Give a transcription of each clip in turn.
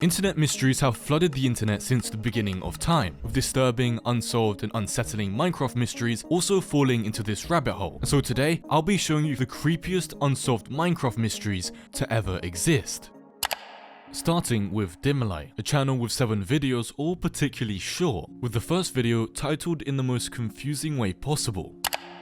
Internet mysteries have flooded the internet since the beginning of time, with disturbing, unsolved and unsettling Minecraft mysteries also falling into this rabbit hole. And so today, I'll be showing you the creepiest unsolved Minecraft mysteries to ever exist. Starting with Dimlight, a channel with 7 videos all particularly short, with the first video titled in the most confusing way possible,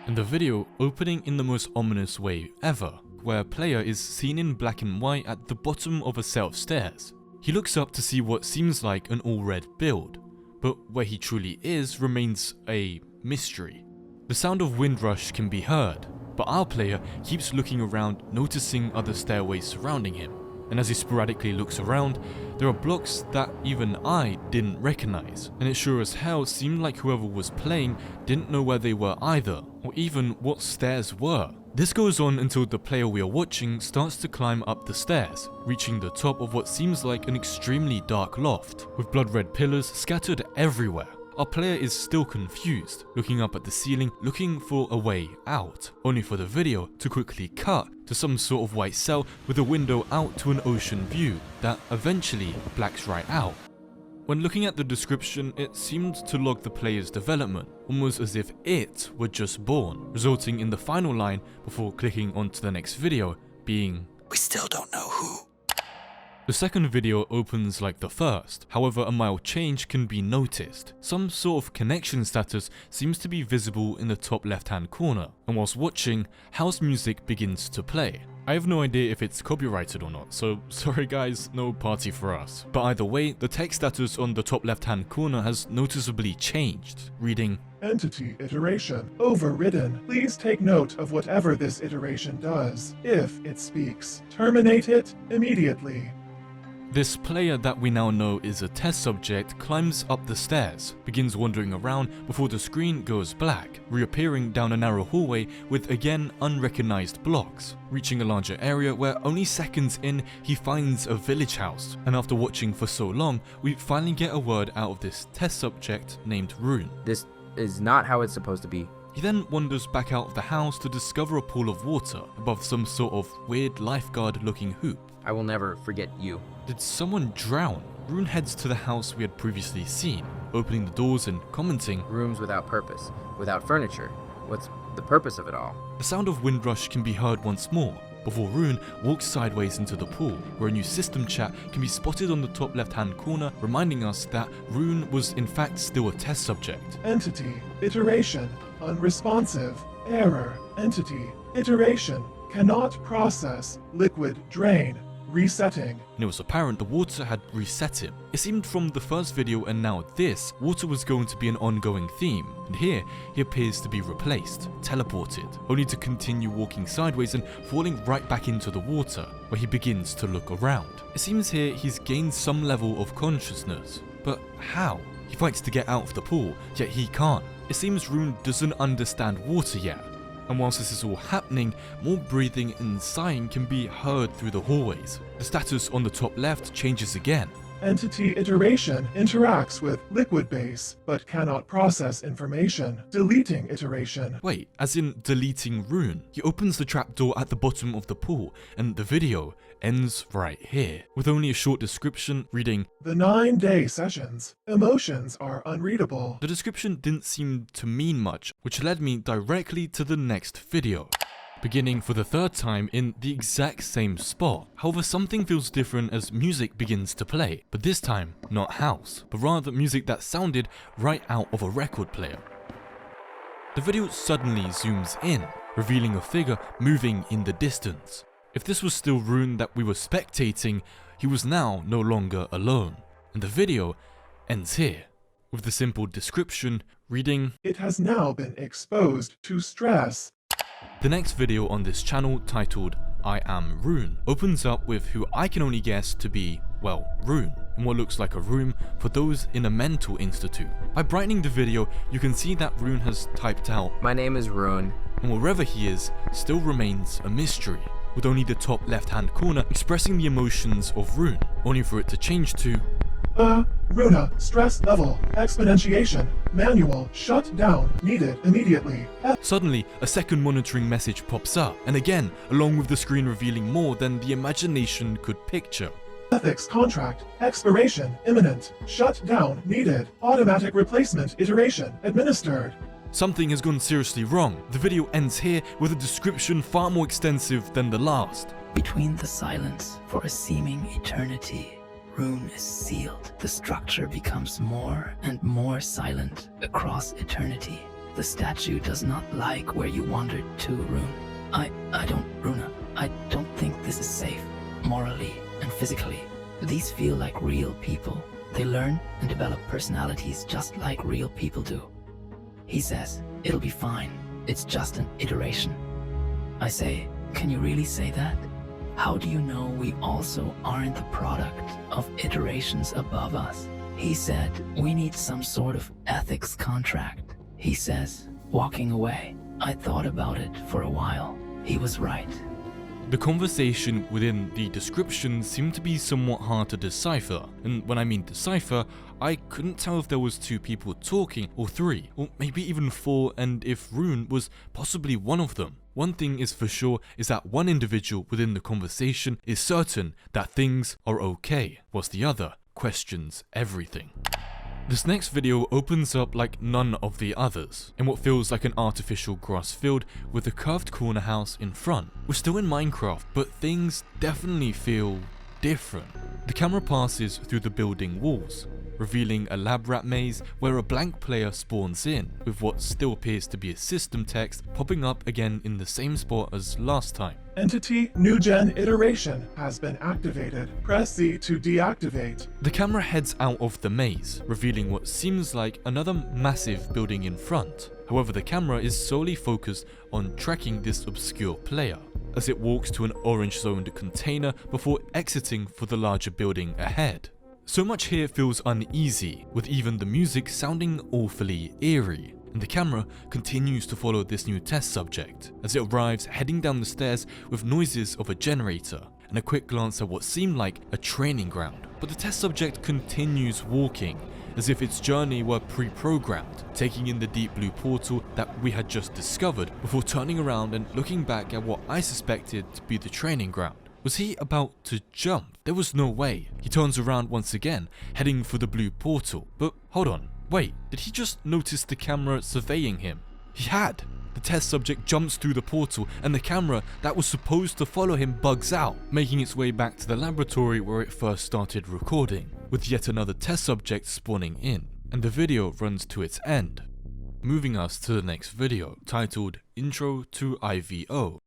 and the video opening in the most ominous way ever, where a player is seen in black and white at the bottom of a set of stairs. He looks up to see what seems like an all-red build, but where he truly is remains a mystery. The sound of wind rush can be heard, but our player keeps looking around, noticing other stairways surrounding him. And as he sporadically looks around, there are blocks that even I didn't recognize, and it sure as hell seemed like whoever was playing didn't know where they were either, or even what stairs were. This goes on until the player we are watching starts to climb up the stairs, reaching the top of what seems like an extremely dark loft, with blood red pillars scattered everywhere. Our player is still confused, looking up at the ceiling, looking for a way out, only for the video to quickly cut to some sort of white cell with a window out to an ocean view that eventually blacks right out. When looking at the description, it seemed to log the player's development, almost as if it were just born, resulting in the final line before clicking onto the next video being, "We still don't know who." The second video opens like the first, however a mild change can be noticed. Some sort of connection status seems to be visible in the top left hand corner, and whilst watching, house music begins to play. I have no idea if it's copyrighted or not, so sorry guys, no party for us. But either way, the text status on the top left hand corner has noticeably changed, reading, "Entity iteration overridden. Please take note of whatever this iteration does. If it speaks, terminate it immediately." This player that we now know is a test subject climbs up the stairs, begins wandering around before the screen goes black, reappearing down a narrow hallway with again unrecognized blocks, reaching a larger area where only seconds in he finds a village house, and after watching for so long, we finally get a word out of this test subject named Rune. "This is not how it's supposed to be." He then wanders back out of the house to discover a pool of water above some sort of weird lifeguard looking hoop. "I will never forget you." Did someone drown? Rune heads to the house we had previously seen, opening the doors and commenting, "Rooms without purpose, without furniture. What's the purpose of it all?" The sound of wind rush can be heard once more, before Rune walks sideways into the pool, where a new system chat can be spotted on the top left hand corner, reminding us that Rune was in fact still a test subject. Entity iteration unresponsive. Error. Entity iteration cannot process. Liquid drain. Resetting. And it was apparent the water had reset him. It seemed from the first video and now this, water was going to be an ongoing theme, and here he appears to be replaced, teleported, only to continue walking sideways and falling right back into the water, where he begins to look around. It seems here he's gained some level of consciousness, but how? He fights to get out of the pool, yet he can't. It seems Rune doesn't understand water yet. And whilst this is all happening, more breathing and sighing can be heard through the hallways. The status on the top left changes again. Entity iteration interacts with liquid base, but cannot process information. Deleting iteration. Wait, as in deleting Rune. He opens the trapdoor at the bottom of the pool, and the video ends right here, with only a short description reading, "The 9-day sessions. Emotions are unreadable." The description didn't seem to mean much, which led me directly to the next video, beginning for the third time in the exact same spot. However, something feels different as music begins to play, but this time not house, but rather music that sounded right out of a record player. The video suddenly zooms in, revealing a figure moving in the distance. If this was still Rune that we were spectating, he was now no longer alone, and the video ends here, with the simple description reading, "It has now been exposed to stress." The next video on this channel, titled I Am Rune, opens up with who I can only guess to be, well, Rune, in what looks like a room for those in a mental institute. By brightening the video, you can see that Rune has typed out, "My name is Rune," and wherever he is still remains a mystery, with only the top left hand corner expressing the emotions of Rune, only for it to change to, Runa, stress level, exponentiation, manual, shut down, needed immediately. Suddenly, a second monitoring message pops up, and again, along with the screen revealing more than the imagination could picture. Ethics contract. Expiration imminent. Shut down needed. Automatic replacement iteration administered. Something has gone seriously wrong. The video ends here with a description far more extensive than the last. Between the silence for a seeming eternity, Rune is sealed. The structure becomes more and more silent across eternity. The statue does not like where you wandered to, Rune. Runa, I don't think this is safe, morally and physically. These feel like real people. They learn and develop personalities just like real people do. He says, it'll be fine. It's just an iteration. I say, can you really say that? How do you know we also aren't the product of iterations above us? He said, we need some sort of ethics contract. He says, walking away. I thought about it for a while. He was right. The conversation within the description seemed to be somewhat hard to decipher, and when I mean decipher, I couldn't tell if there was 2 people talking, or 3, or maybe even 4, and if Rune was possibly one of them. One thing is for sure is that one individual within the conversation is certain that things are okay, whilst the other questions everything. This next video opens up like none of the others, in what feels like an artificial grass field with a curved corner house in front. We're still in Minecraft, but things definitely feel different. The camera passes through the building walls, revealing a lab rat maze where a blank player spawns in, with what still appears to be a system text popping up again in the same spot as last time. Entity New Gen iteration has been activated. Press Z to deactivate. The camera heads out of the maze, revealing what seems like another massive building in front. However, the camera is solely focused on tracking this obscure player, as it walks to an orange zoned container before exiting for the larger building ahead. So much here feels uneasy, with even the music sounding awfully eerie, and the camera continues to follow this new test subject, as it arrives heading down the stairs with noises of a generator, and a quick glance at what seemed like a training ground. But the test subject continues walking, as if its journey were pre-programmed, taking in the deep blue portal that we had just discovered, before turning around and looking back at what I suspected to be the training ground. Was he about to jump? There was no way. He turns around once again, heading for the blue portal. But hold on, wait, did he just notice the camera surveying him? He had. The test subject jumps through the portal, and the camera that was supposed to follow him bugs out, making its way back to the laboratory where it first started recording, with yet another test subject spawning in, and the video runs to its end. Moving us to the next video, titled Intro to IVO,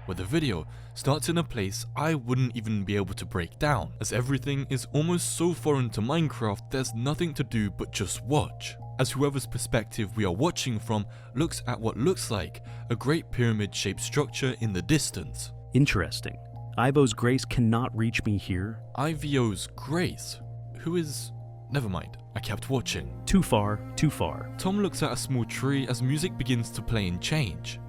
where the video starts in a place I wouldn't even be able to break down, as everything is almost so foreign to Minecraft there's nothing to do but just watch, as whoever's perspective we are watching from looks at what looks like a great pyramid-shaped structure in the distance. Interesting. Ivo's grace cannot reach me here. IVO's grace? Who is... Never mind, I kept watching. Too far, too far. Tom looks at a small tree as music begins to play and change.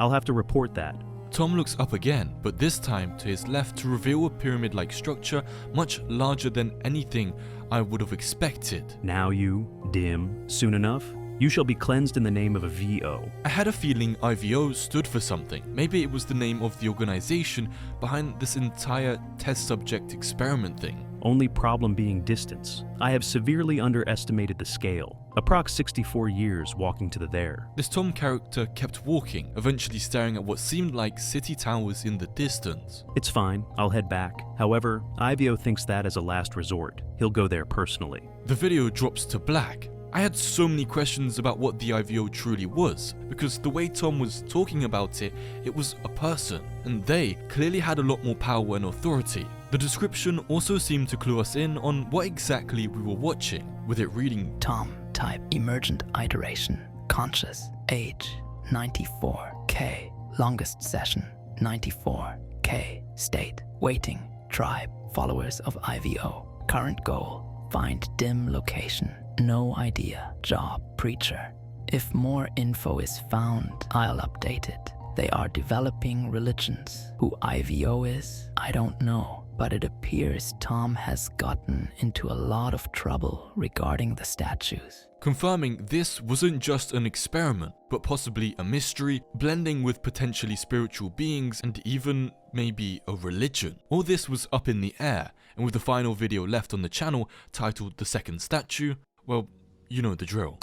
I'll have to report that. Tom looks up again, but this time to his left to reveal a pyramid-like structure much larger than anything I would have expected. Now you, dim, soon enough, you shall be cleansed in the name of a VO. I had a feeling IVO stood for something. Maybe it was the name of the organization behind this entire test subject experiment thing. Only problem being distance. I have severely underestimated the scale. Approx 64 years walking to the there. This Tom character kept walking, eventually staring at what seemed like city towers in the distance. It's fine, I'll head back. However, Ivio thinks that as a last resort. He'll go there personally. The video drops to black. I had so many questions about what the IVO truly was, because the way Tom was talking about it, it was a person, and they clearly had a lot more power and authority. The description also seemed to clue us in on what exactly we were watching, with it reading Tom, type, emergent iteration, conscious, age, 94K, longest session, 94K, state, waiting, tribe, followers of IVO, current goal, find dim location, no idea, job, preacher. If more info is found, I'll update it. They are developing religions. Who IVO is, I don't know, but it appears Tom has gotten into a lot of trouble regarding the statues. Confirming this wasn't just an experiment, but possibly a mystery, blending with potentially spiritual beings and even maybe a religion. All this was up in the air, and with the final video left on the channel titled The Second Statue, well, you know the drill.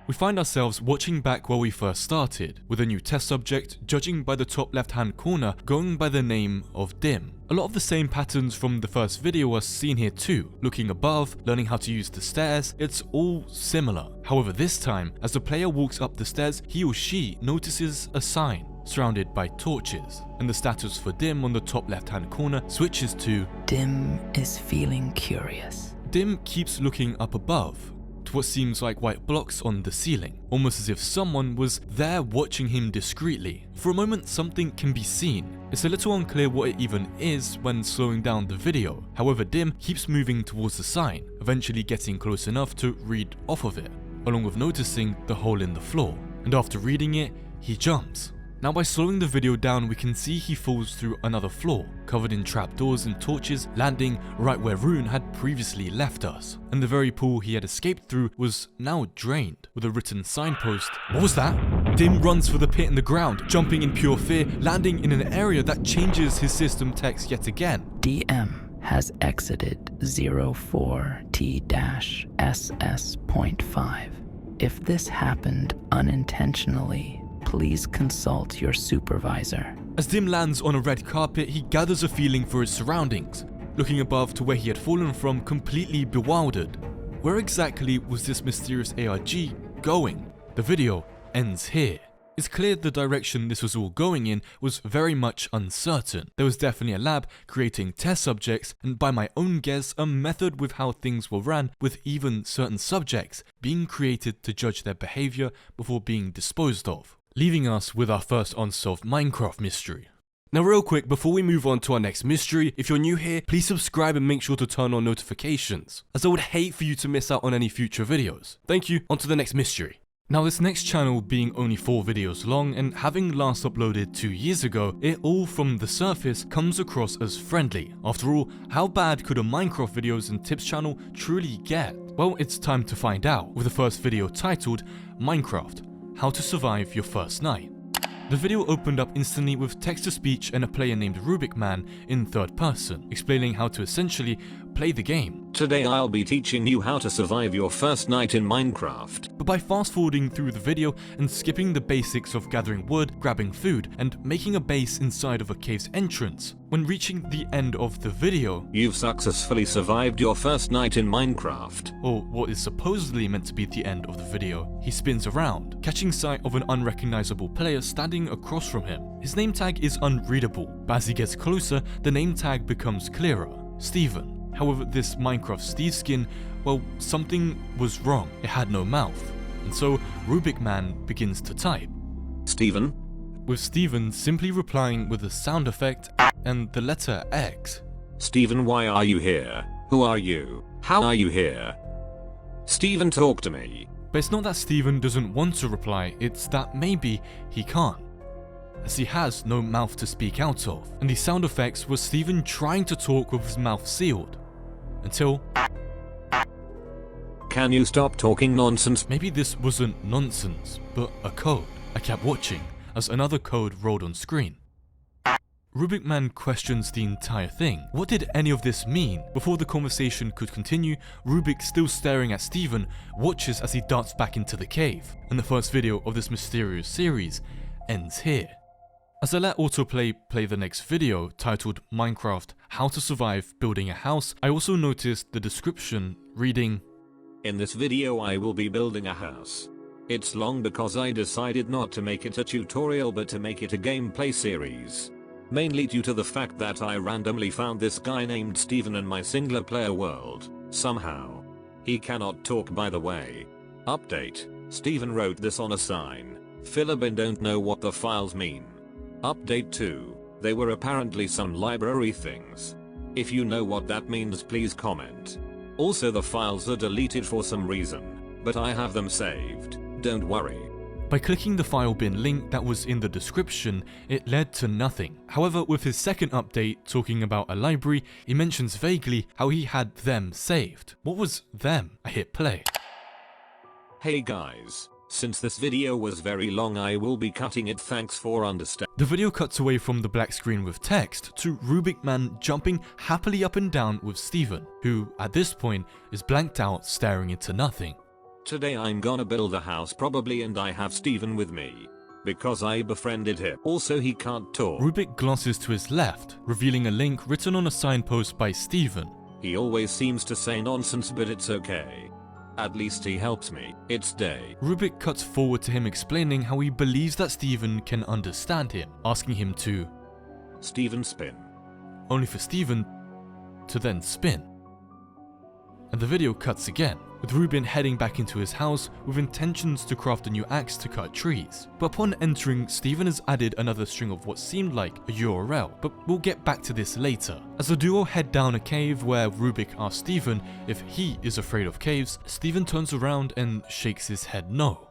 We find ourselves watching back where we first started, with a new test subject, judging by the top left hand corner, going by the name of Dim. A lot of the same patterns from the first video are seen here too. Looking above, learning how to use the stairs, it's all similar. However, this time, as the player walks up the stairs, he or she notices a sign surrounded by torches, and the status for Dim on the top left hand corner switches to Dim is feeling curious. Dim keeps looking up above, to what seems like white blocks on the ceiling, almost as if someone was there watching him discreetly. For a moment, something can be seen. It's a little unclear what it even is when slowing down the video. However, Dim keeps moving towards the sign, eventually getting close enough to read off of it, along with noticing the hole in the floor. And after reading it, he jumps. Now by slowing the video down, we can see he falls through another floor, covered in trapdoors and torches, landing right where Rune had previously left us. And the very pool he had escaped through was now drained, with a written signpost. What was that? Dim runs for the pit in the ground, jumping in pure fear, landing in an area that changes his system text yet again. DM has exited 04T-SS.5. If this happened unintentionally, please consult your supervisor. As Dim lands on a red carpet, he gathers a feeling for his surroundings, looking above to where he had fallen from, completely bewildered. Where exactly was this mysterious ARG going? The video ends here. It's clear the direction this was all going in was very much uncertain. There was definitely a lab creating test subjects, and by my own guess, a method with how things were ran, with even certain subjects being created to judge their behavior before being disposed of. Leaving us with our first unsolved Minecraft mystery. Now real quick, before we move on to our next mystery, if you're new here, please subscribe and make sure to turn on notifications, as I would hate for you to miss out on any future videos. Thank you, on to the next mystery. Now this next channel being only 4 videos long and having last uploaded 2 years ago, it all from the surface comes across as friendly. After all, how bad could a Minecraft videos and tips channel truly get? Well, it's time to find out, with the first video titled Minecraft: How to Survive Your First Night. The video opened up instantly with text-to-speech and a player named Rubik Man in third person, explaining how to essentially play the game. Today I'll be teaching you how to survive your first night in Minecraft. But by fast-forwarding through the video and skipping the basics of gathering wood, grabbing food, and making a base inside of a cave's entrance, when reaching the end of the video, you've successfully survived your first night in Minecraft. Or what is supposedly meant to be the end of the video, he spins around, catching sight of an unrecognizable player standing across from him. His name tag is unreadable, but as he gets closer, the name tag becomes clearer: Steven. However, this Minecraft Steve skin, well, something was wrong. It had no mouth. And so Rubik Man begins to type Steven? With Steven simply replying with a sound effect and the letter X. Steven, why are you here? Who are you? How are you here? Steven, talk to me. But it's not that Steven doesn't want to reply, it's that maybe he can't, as he has no mouth to speak out of. And the sound effects was Steven trying to talk with his mouth sealed. Until... Can you stop talking nonsense? Maybe this wasn't nonsense, but a code. I kept watching as another code rolled on screen. Rubik Man questions the entire thing. What did any of this mean? Before the conversation could continue, Rubik, still staring at Steven, watches as he darts back into the cave. And the first video of this mysterious series ends here. As I let autoplay play the next video, titled Minecraft: How to Survive Building a House, I also noticed the description reading, in this video I will be building a house. It's long because I decided not to make it a tutorial but to make it a gameplay series. Mainly due to the fact that I randomly found this guy named Steven in my single player world, somehow. He cannot talk, by the way. Update: Steven wrote this on a sign. Philibin don't know what the files mean. Update 2. They were apparently some library things. If you know what that means, please comment. Also, the files are deleted for some reason, but I have them saved, don't worry. By clicking the file bin link that was in the description, it led to nothing. However, with his second update talking about a library, he mentions vaguely how he had them saved. What was them? I hit play. Hey guys, since this video was very long I will be cutting it, thanks for understanding. The video cuts away from the black screen with text to Rubik Man jumping happily up and down with Steven, who at this point is blanked out staring into nothing. Today I'm gonna build a house probably, and I have Steven with me because I befriended him. Also he can't talk. Rubik glances to his left, revealing a link written on a signpost by Steven. He always seems to say nonsense, but it's okay. At least he helps me. It's day. Rubik cuts forward to him explaining how he believes that Steven can understand him, asking him to Steven spin. only for Steven to then spin. And the video cuts again, with Rubin heading back into his house with intentions to craft a new axe to cut trees. But upon entering, Steven has added another string of what seemed like a URL, but we'll get back to this later. As the duo head down a cave where Rubik asks Steven if he is afraid of caves, Steven turns around and shakes his head no.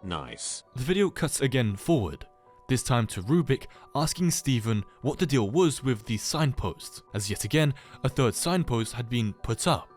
Nice. The video cuts again forward, this time to Rubik asking Steven what the deal was with these signposts, as yet again a third signpost had been put up.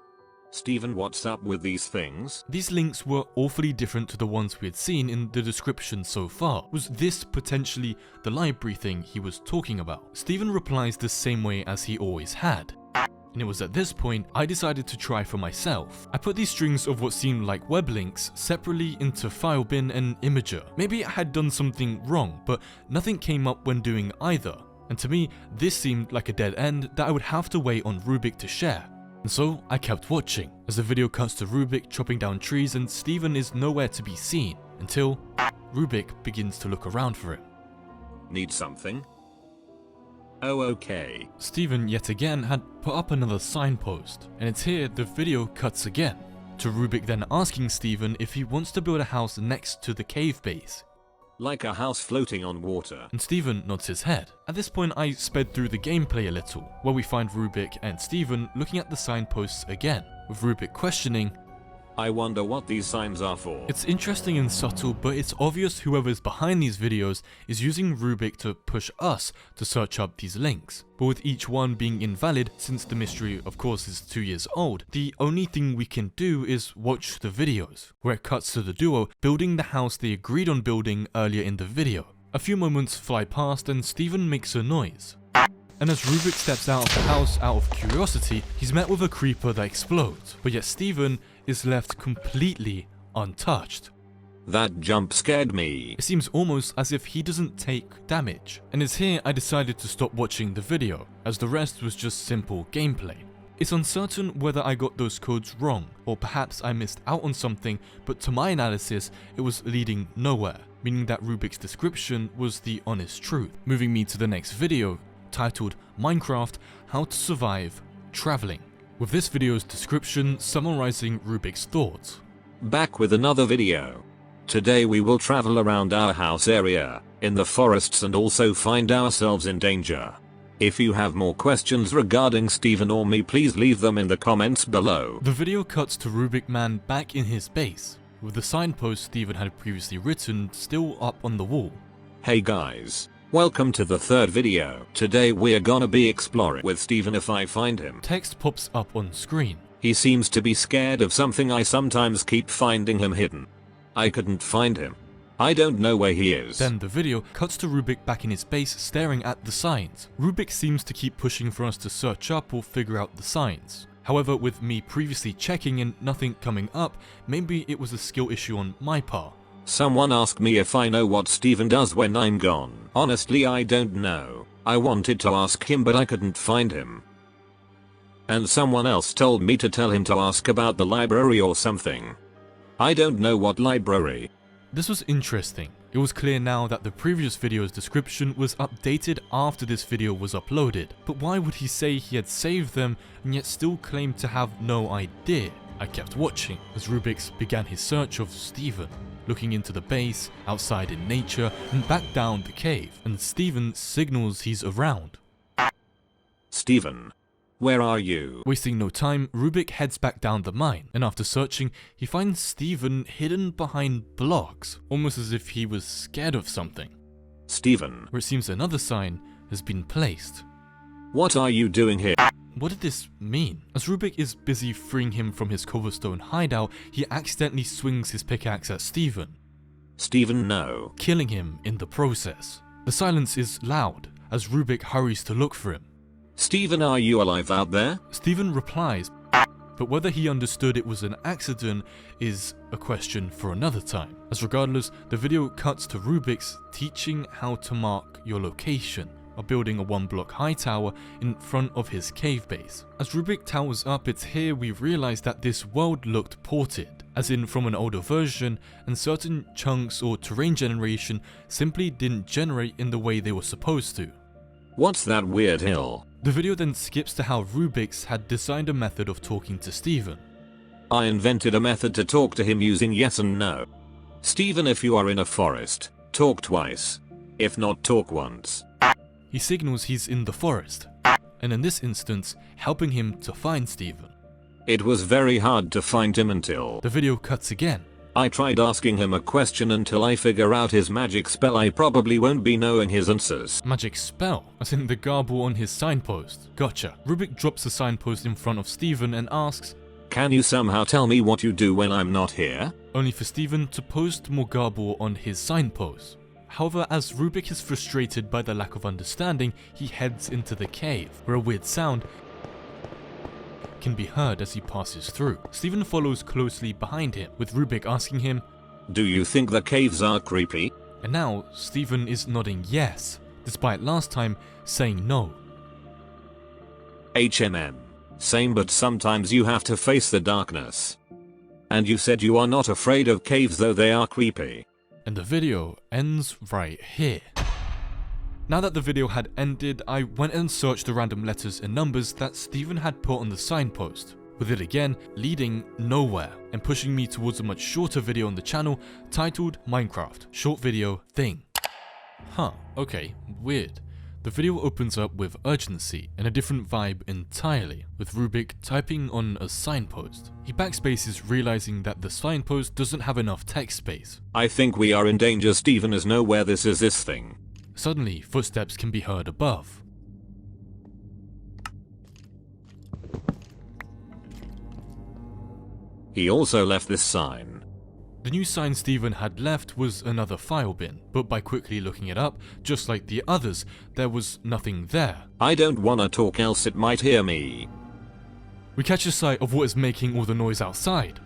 Steven, what's up with these things? These links were awfully different to the ones we had seen in the description so far. Was this potentially the library thing he was talking about? Steven replies the same way as he always had. And it was at this point I decided to try for myself. I put these strings of what seemed like web links separately into FileBin and Imager. Maybe I had done something wrong, but nothing came up when doing either. And to me, this seemed like a dead end that I would have to wait on Rubik to share. And so I kept watching, as the video cuts to Rubik chopping down trees and Steven is nowhere to be seen, until Rubik begins to look around for him. Need something? Oh, okay. Steven yet again had put up another signpost, and it's here the video cuts again, to Rubik then asking Steven if he wants to build a house next to the cave base. Like a house floating on water. And Steven nods his head. At this point I sped through the gameplay a little, where we find Rubik and Steven looking at the signposts again, with Rubik questioning, I wonder what these signs are for. It's interesting and subtle, but it's obvious whoever's behind these videos is using Rubik to push us to search up these links. But with each one being invalid, since the mystery of course is 2 years old, the only thing we can do is watch the videos, where it cuts to the duo building the house they agreed on building earlier in the video. A few moments fly past and Steven makes a noise. And as Rubik steps out of the house out of curiosity, he's met with a creeper that explodes, but yet Steven is left completely untouched. That jump scared me. It seems almost as if he doesn't take damage. And it's here I decided to stop watching the video, as the rest was just simple gameplay. It's uncertain whether I got those codes wrong, or perhaps I missed out on something, but to my analysis it was leading nowhere, meaning that Rubik's description was the honest truth. Moving me to the next video, titled Minecraft How to Survive Traveling, with this video's description summarizing Rubik's thoughts. Back with another video. Today we will travel around our house area, in the forests, and also find ourselves in danger. If you have more questions regarding Steven or me, please leave them in the comments below. The video cuts to Rubik Man back in his base, with the signpost Steven had previously written still up on the wall. Hey guys. Welcome to the third video. Today we're gonna be exploring with Steven if I find him. Text pops up on screen. He seems to be scared of something. I sometimes keep finding him hidden. I couldn't find him. I don't know where he is. Then the video cuts to Rubik back in his base staring at the signs. Rubik seems to keep pushing for us to search up or figure out the signs. However, with me previously checking and nothing coming up, maybe it was a skill issue on my part. Someone asked me if I know what Steven does when I'm gone. Honestly, I don't know. I wanted to ask him but I couldn't find him. And someone else told me to tell him to ask about the library or something. I don't know what library. This was interesting. It was clear now that the previous video's description was updated after this video was uploaded. But why would he say he had saved them and yet still claim to have no idea? I kept watching as Rubik began his search of Steven, looking into the base, outside in nature, and back down the cave, and Steven signals he's around. Steven. Where are you? Wasting no time, Rubik heads back down the mine, and after searching, he finds Steven hidden behind blocks, almost as if he was scared of something, Steven, where it seems another sign has been placed. what are you doing here? What did this mean? As Rubik is busy freeing him from his cobblestone hideout, he accidentally swings his pickaxe at Steven, Steven, no. killing him in the process. The silence is loud as Rubik hurries to look for him. Steven, are you alive out there? Steven replies, but whether he understood it was an accident is a question for another time. As regardless, the video cuts to Rubik's teaching how to mark your location of building a 1-block high tower in front of his cave base. As Rubik towers up, it's here we realize that this world looked ported, as in from an older version, and certain chunks or terrain generation simply didn't generate in the way they were supposed to. What's that weird hill? The video then skips to how Rubik's had designed a method of talking to Steven. I invented a method to talk to him using yes and no. Steven, if you are in a forest, talk twice. If not, talk once. He signals he's in the forest, and in this instance, helping him to find Steven. It was very hard to find him until The video cuts again. I tried asking him a question until I figure out his magic spell. I probably won't be knowing his answers. Magic spell, as in the garble on his signpost. Gotcha. Rubik drops the signpost in front of Steven and asks, Can you somehow tell me what you do when I'm not here? only for Steven to post more garble on his signpost. However, as Rubik is frustrated by the lack of understanding, he heads into the cave, where a weird sound can be heard as he passes through. Steven follows closely behind him, with Rubik asking him, Do you think the caves are creepy? and now Steven is nodding yes, despite last time saying no. HMM. Same, but sometimes you have to face the darkness. And you said you are not afraid of caves, though they are creepy. And the video ends right here. Now that the video had ended, I went and searched the random letters and numbers that Steven had put on the signpost, with it again leading nowhere and pushing me towards a much shorter video on the channel titled Minecraft Short Video Thing. Huh, okay, weird. The video opens up with urgency and a different vibe entirely, with Rubik typing on a signpost. He backspaces, realizing that the signpost doesn't have enough text space. I think we are in danger. Steven is nowhere. This is this thing. Suddenly, footsteps can be heard above. He also left this sign. The new sign Steven had left was another file bin, but by quickly looking it up, just like the others, there was nothing there. I don't wanna talk, else it might hear me. We catch a sight of what is making all the noise outside.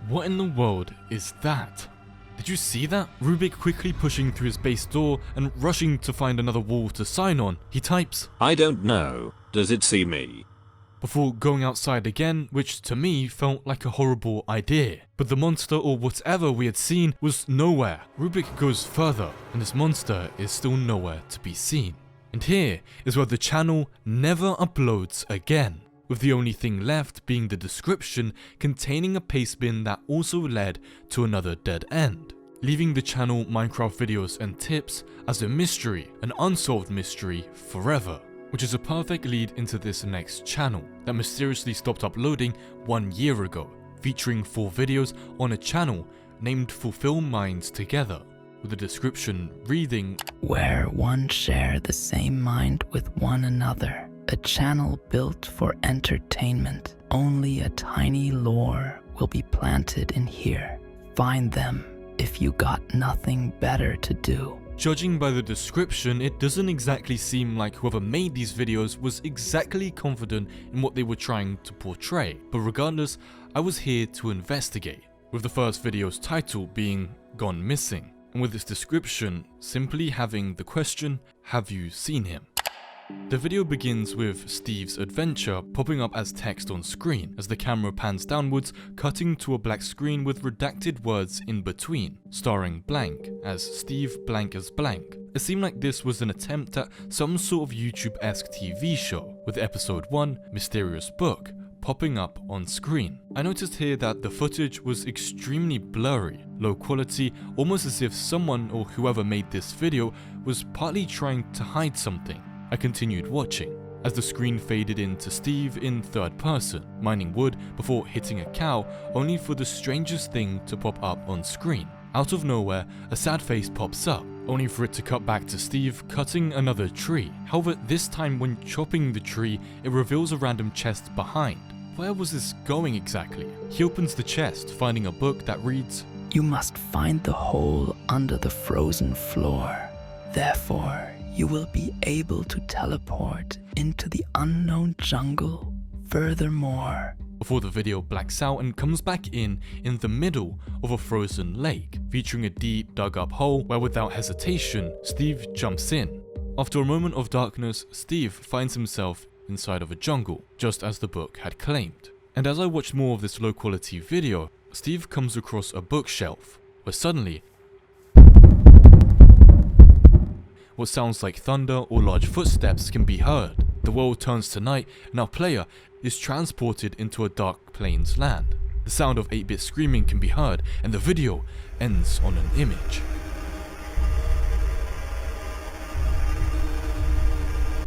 What in the world is that? Did you see that? Rubik quickly pushing through his base door and rushing to find another wall to sign on. He types, I don't know. Does it see me? before going outside again, which to me felt like a horrible idea. But the monster or whatever we had seen was nowhere. Rubik goes further, and this monster is still nowhere to be seen. And here is where the channel never uploads again, with the only thing left being the description containing a paste bin that also led to another dead end, leaving the channel Minecraft videos and tips as a mystery, an unsolved mystery forever. Which is a perfect lead into this next channel that mysteriously stopped uploading 1 year ago, featuring 4 videos on a channel named Fulfill Minds Together, with a description reading, where one share the same mind with one another, a channel built for entertainment. Only a tiny lore will be planted in here. Find them if you got nothing better to do. Judging by the description, it doesn't exactly seem like whoever made these videos was exactly confident in what they were trying to portray, but regardless, I was here to investigate, with the first video's title being Gone Missing, and with its description simply having the question, have you seen him? The video begins with Steve's adventure popping up as text on screen as the camera pans downwards, cutting to a black screen with redacted words in between, starring blank as Steve blank as blank. It seemed like this was an attempt at some sort of YouTube-esque TV show, with episode 1, Mysterious Book, popping up on screen. I noticed here that the footage was extremely blurry, low quality, almost as if someone or whoever made this video was partly trying to hide something. I continued watching, as the screen faded into Steve in third person, mining wood before hitting a cow, only for the strangest thing to pop up on screen. Out of nowhere, a sad face pops up, only for it to cut back to Steve cutting another tree. However, this time when chopping the tree, it reveals a random chest behind. Where was this going exactly? He opens the chest, finding a book that reads, You must find the hole under the frozen floor. Therefore, you will be able to teleport into the unknown jungle. Furthermore, before the video blacks out and comes back in the middle of a frozen lake, featuring a deep dug up hole where without hesitation, Steve jumps in. After a moment of darkness, Steve finds himself inside of a jungle, just as the book had claimed. And as I watched more of this low quality video, Steve comes across a bookshelf, where suddenly, what sounds like thunder or large footsteps can be heard. The world turns to night and our player is transported into a dark plains land. The sound of 8-bit screaming can be heard and the video ends on an image.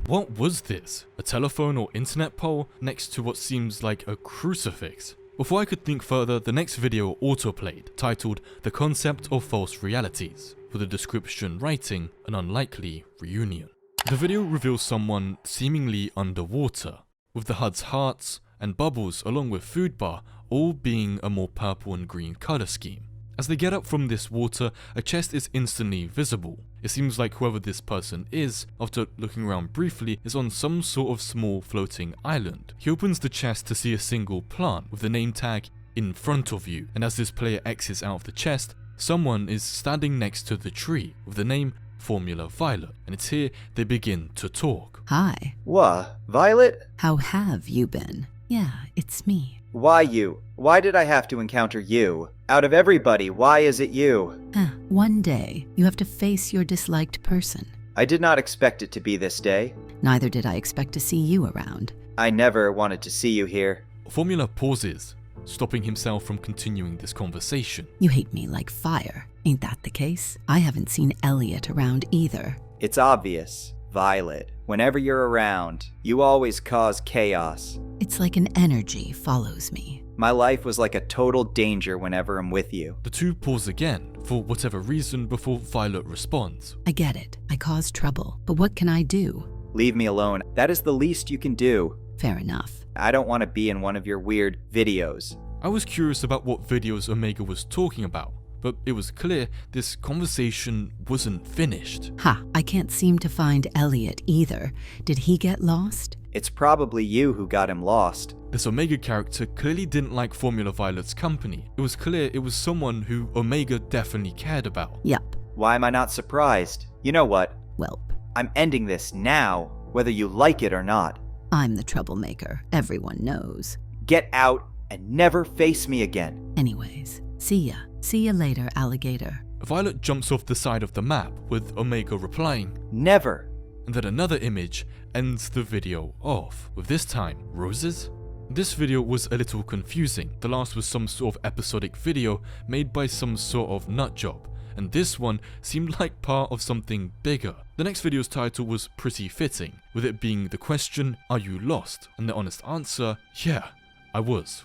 What was this? A telephone or internet pole next to what seems like a crucifix? Before I could think further, the next video autoplayed, titled The Concept of False Realities, with the description writing an unlikely reunion. The video reveals someone seemingly underwater, with the HUD's hearts and bubbles along with food bar all being a more purple and green color scheme. As they get up from this water, a chest is instantly visible. It seems like whoever this person is, after looking around briefly, is on some sort of small floating island. He opens the chest to see a single plant with the name tag in front of you, and as this player exits out of the chest, someone is standing next to the tree with the name Formula Violet, and it's here they begin to talk. Hi. What? Violet? How have you been? Yeah, it's me. Why you? Why did I have to encounter you? Out of everybody, why is it you? One day, you have to face your disliked person. I did not expect it to be this day. Neither did I expect to see you around. I never wanted to see you here. Formula pauses, stopping himself from continuing this conversation. You hate me like fire. Ain't that the case? I haven't seen Elliot around either. It's obvious, Violet. Whenever you're around, you always cause chaos. It's like an energy follows me. My life was like a total danger whenever I'm with you. The two pause again, for whatever reason, before Violet responds. I get it. I caused trouble. But what can I do? Leave me alone. That is the least you can do. Fair enough. I don't want to be in one of your weird videos. I was curious about what videos Omega was talking about, but it was clear this conversation wasn't finished. I can't seem to find Elliot either. Did he get lost? It's probably you who got him lost. This Omega character clearly didn't like Formula Violet's company. It was clear it was someone who Omega definitely cared about. Yup. Why am I not surprised? You know what? Welp. I'm ending this now, whether you like it or not. I'm the troublemaker. Everyone knows. Get out and never face me again. Anyways, see ya. See ya later, alligator. Violet jumps off the side of the map, with Omega replying, Never. and then another image ends the video off, with this time roses? This video was a little confusing. The last was some sort of episodic video made by some sort of nutjob, and this one seemed like part of something bigger. The next video's title was pretty fitting, with it being the question, are you lost? And the honest answer, yeah, I was.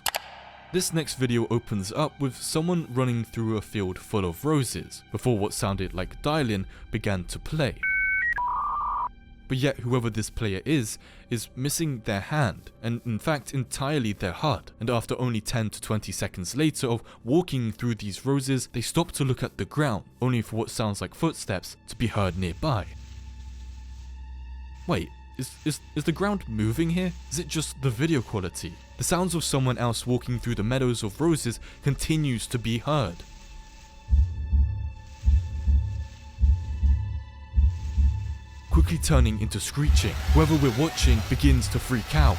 This next video opens up with someone running through a field full of roses, before what sounded like dial-in began to play. But yet whoever this player is missing their hand, and in fact entirely their HUD, and after only 10 to 20 seconds later of walking through these roses, they stop to look at the ground, only for what sounds like footsteps to be heard nearby. Wait, is the ground moving here? Is it just the video quality? The sounds of someone else walking through the meadows of roses continues to be heard. Quickly turning into screeching, whoever we're watching begins to freak out.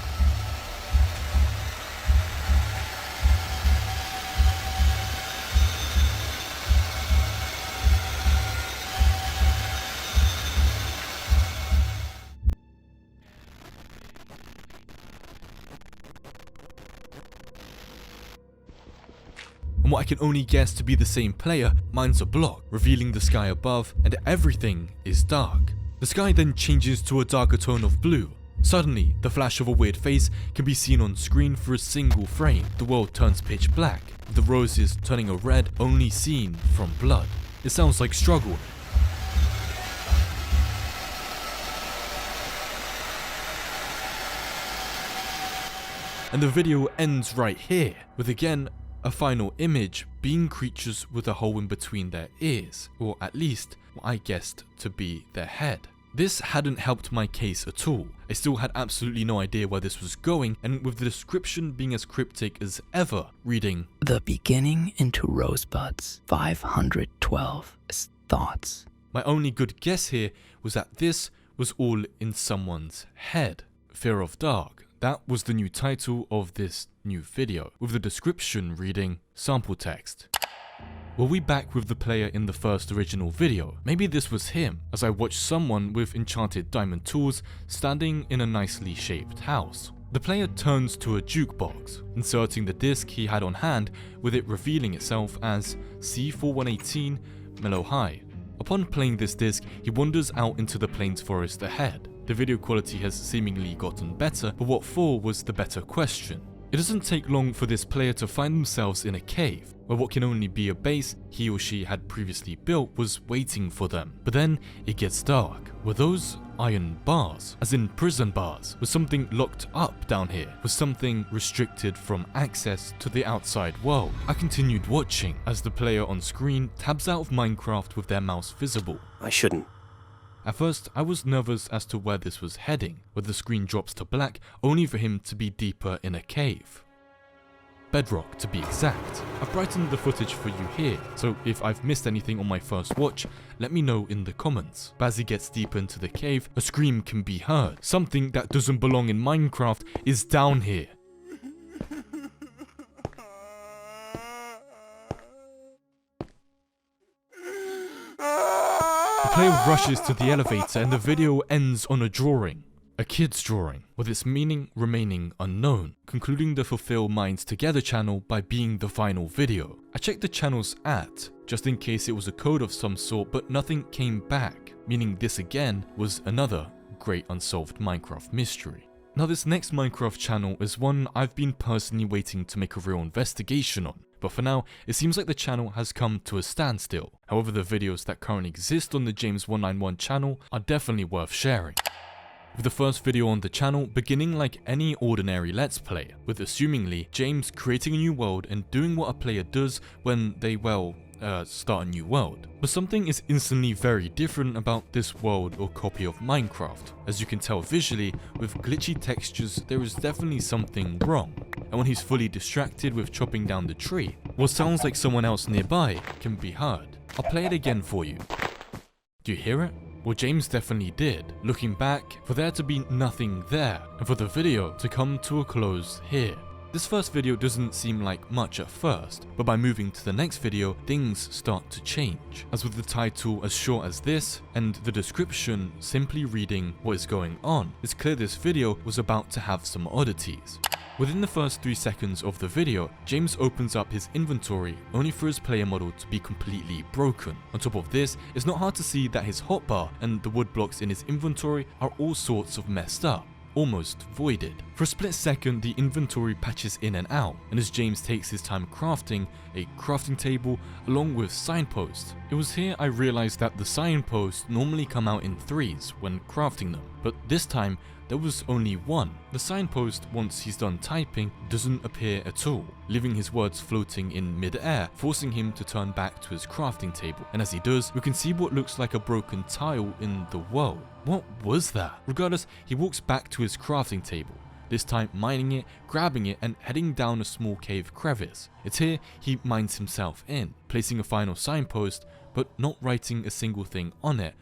And what I can only guess to be the same player mines a block, revealing the sky above, and everything is dark. The sky then changes to a darker tone of blue, Suddenly, the flash of a weird face can be seen on screen for a single frame. The world turns pitch black, with the roses turning a red only seen from blood. It sounds like struggle. And the video ends right here, with again a final image being creatures with a hole in between their ears, or at least what I guessed to be their head. This hadn't helped my case at all. I still had absolutely no idea where this was going, and with the description being as cryptic as ever, reading, "The beginning into rosebuds, 512 is thoughts." My only good guess here was that this was all in someone's head. Fear of Dark. That was the new title of this new video, with the description reading, sample text. Were we back with the player in the first original video? Maybe this was him, as I watched someone with enchanted diamond tools standing in a nicely shaped house. The player turns to a jukebox, inserting the disc he had on hand, with it revealing itself as C4118 Mellow High. Upon playing this disc, he wanders out into the plains forest ahead. The video quality has seemingly gotten better, but what for was the better question. It doesn't take long for this player to find themselves in a cave, where what can only be a base he or she had previously built was waiting for them. But then it gets dark. Were those iron bars, as in prison bars? Was something locked up down here? Was something restricted from access to the outside world? I continued watching as the player on screen tabs out of Minecraft with their mouse visible. I shouldn't. At first, I was nervous as to where this was heading, where the screen drops to black, only for him to be deeper in a cave. Bedrock, to be exact. I've brightened the footage for you here, so if I've missed anything on my first watch, let me know in the comments. But as he gets deeper into the cave, a scream can be heard. Something that doesn't belong in Minecraft is down here. The player rushes to the elevator and the video ends on a drawing. A kid's drawing, with its meaning remaining unknown, concluding the Fulfill Minds Together channel by being the final video. I checked the channel's @ just in case it was a code of some sort, but nothing came back, meaning this again was another great unsolved Minecraft mystery. Now this next Minecraft channel is one I've been personally waiting to make a real investigation on. But for now, it seems like the channel has come to a standstill. However, the videos that currently exist on the James191 channel are definitely worth sharing. With the first video on the channel beginning like any ordinary Let's Play, with assumingly James creating a new world and doing what a player does when they, start a new world. But something is instantly very different about this world or copy of Minecraft. As you can tell visually, with glitchy textures, there is definitely something wrong. And when he's fully distracted with chopping down the tree, what sounds like someone else nearby can be heard. I'll play it again for you. Do you hear it? Well, James definitely did. Looking back, for there to be nothing there, and for the video to come to a close here. This first video doesn't seem like much at first, but by moving to the next video, things start to change. As with the title as short as this, and the description simply reading what is going on, it's clear this video was about to have some oddities. Within the first 3 seconds of the video, James opens up his inventory only for his player model to be completely broken. On top of this, it's not hard to see that his hotbar and the wood blocks in his inventory are all sorts of messed up, almost voided. For a split second, the inventory patches in and out, and as James takes his time crafting a crafting table along with signposts. It was here I realized that the signposts normally come out in 3s when crafting them, but this time there was only one. The signpost, once he's done typing, doesn't appear at all, leaving his words floating in mid-air, forcing him to turn back to his crafting table. And as he does, we can see what looks like a broken tile in the world. What was that? Regardless, he walks back to his crafting table, this time mining it, grabbing it, and heading down a small cave crevice. It's here he mines himself in, placing a final signpost, but not writing a single thing on it,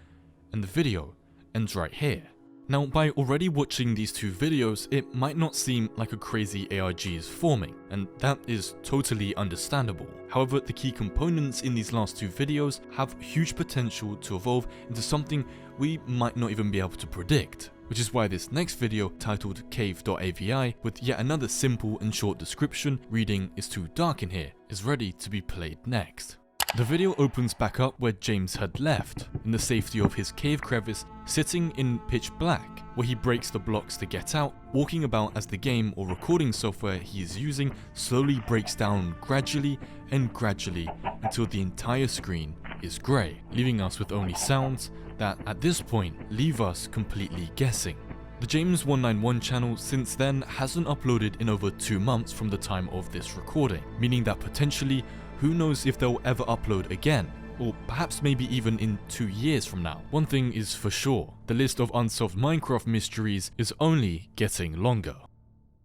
and the video ends right here. Now, by already watching these 2 videos, it might not seem like a crazy ARG is forming, and that is totally understandable. However, the key components in these last 2 videos have huge potential to evolve into something we might not even be able to predict. Which is why this next video, titled Cave.avi, with yet another simple and short description reading "It's too dark in here," is ready to be played next. The video opens back up where James had left, in the safety of his cave crevice, sitting in pitch black, where he breaks the blocks to get out, walking about as the game or recording software he is using slowly breaks down gradually and gradually until the entire screen is grey, leaving us with only sounds that at this point leave us completely guessing. The James 191 channel since then hasn't uploaded in over 2 months from the time of this recording, meaning that potentially who knows if they'll ever upload again, or perhaps maybe even in 2 years from now. One thing is for sure, the list of unsolved Minecraft mysteries is only getting longer.